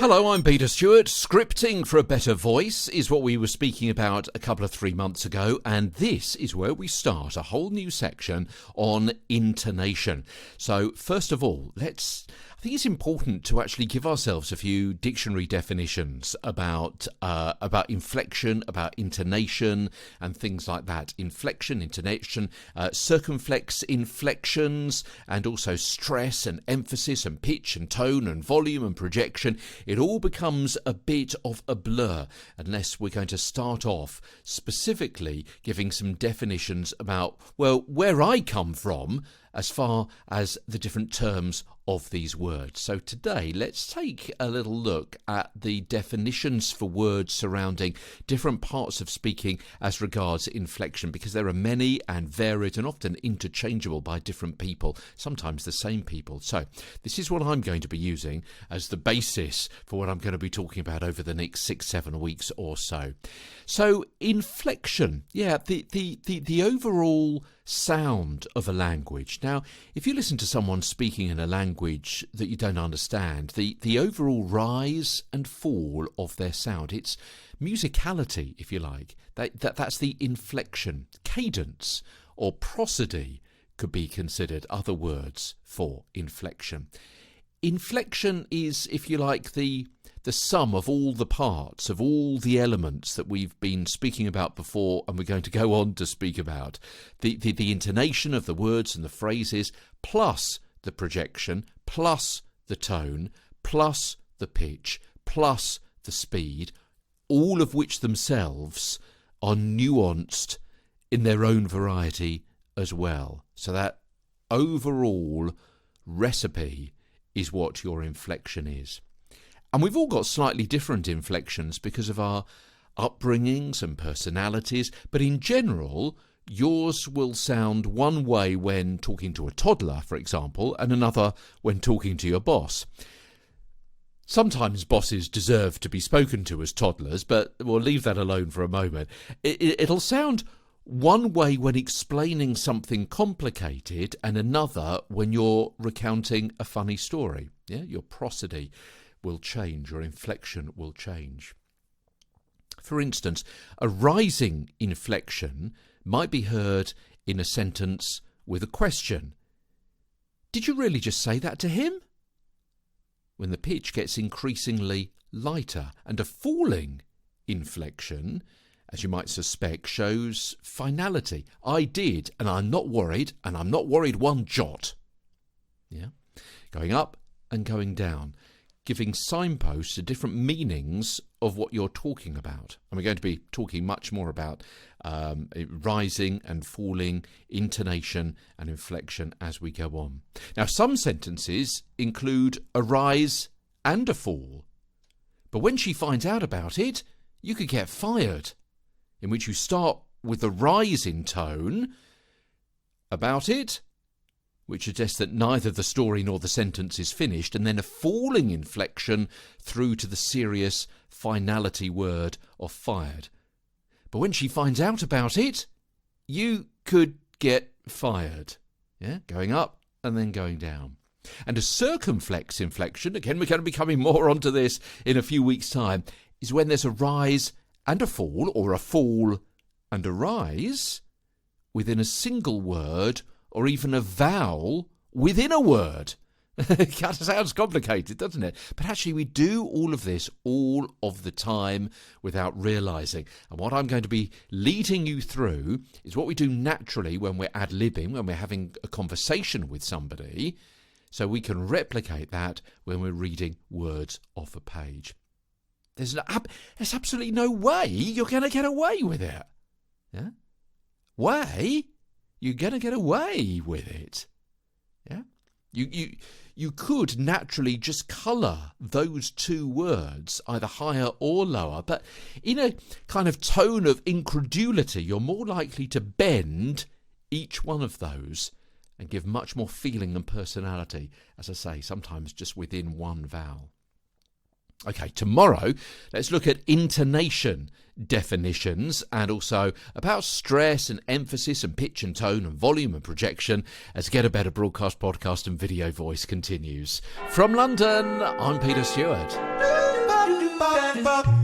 Hello, I'm Peter Stewart. Scripting for a better voice is what we were speaking about a couple of 3 months ago, and this is where we start a whole new section on intonation. So first of all, I think it's important to actually give ourselves a few dictionary definitions about inflection, about intonation, and things like that. Inflection, intonation, circumflex inflections, and also stress and emphasis and pitch and tone and volume and projection. It all becomes a bit of a blur unless we're going to start off specifically giving some definitions about, well, where I come from as far as the different terms of these words. So today, let's take a little look at the definitions for words surrounding different parts of speaking as regards inflection, because there are many and varied and often interchangeable by different people, sometimes the same people. So this is what I'm going to be using as the basis for what I'm going to be talking about over the next 6-7 weeks or so. So inflection, the overall sound of a language. Now, if you listen to someone speaking in a language that you don't understand, the overall rise and fall of their sound, it's musicality, if you like. That's the inflection. Cadence or prosody could be considered other words for inflection. Inflection is, if you like, the sum of all the parts, of all the elements that we've been speaking about before and we're going to go on to speak about. The intonation of the words and the phrases, plus the projection, plus the tone, plus the pitch, plus the speed, all of which themselves are nuanced in their own variety as well. So that overall recipe is what your inflection is. And we've all got slightly different inflections because of our upbringings and personalities, but in general, yours will sound one way when talking to a toddler, for example, and another when talking to your boss. Sometimes bosses deserve to be spoken to as toddlers, but we'll leave that alone for a moment. It'll sound one way when explaining something complicated and another when you're recounting a funny story. Yeah, your prosody will change, your inflection will change. For instance, a rising inflection might be heard in a sentence with a question. Did you really just say that to him? When the pitch gets increasingly lighter, and a falling inflection, as you might suspect, shows finality. I did, and I'm not worried, and I'm not worried one jot. Yeah, going up and going down, giving signposts to different meanings of what you're talking about. And we're going to be talking much more about rising and falling, intonation and inflection as we go on. Now, some sentences include a rise and a fall. But when she finds out about it, you could get fired, in which you start with the rise in tone about it, which suggests that neither the story nor the sentence is finished, and then a falling inflection through to the serious finality word of fired. But when she finds out about it, you could get fired. Yeah, going up and then going down. And a circumflex inflection, again, we're going to be coming more onto this in a few weeks' time, is when there's a rise and a fall, or a fall and a rise, within a single word, or even a vowel within a word. It kind of sounds complicated, doesn't it? But actually we do all of this all of the time without realising. And what I'm going to be leading you through is what we do naturally when we're ad-libbing, when we're having a conversation with somebody, so we can replicate that when we're reading words off a page. There's absolutely no way you're going to get away with it. Yeah? Way? You're going to get away with it. Yeah? You could naturally just colour those two words, either higher or lower, but in a kind of tone of incredulity, you're more likely to bend each one of those and give much more feeling and personality, as I say, sometimes just within one vowel. Okay, tomorrow, let's look at intonation definitions and also about stress and emphasis and pitch and tone and volume and projection as Get a Better Broadcast, Podcast and Video Voice continues. From London, I'm Peter Stewart. step up.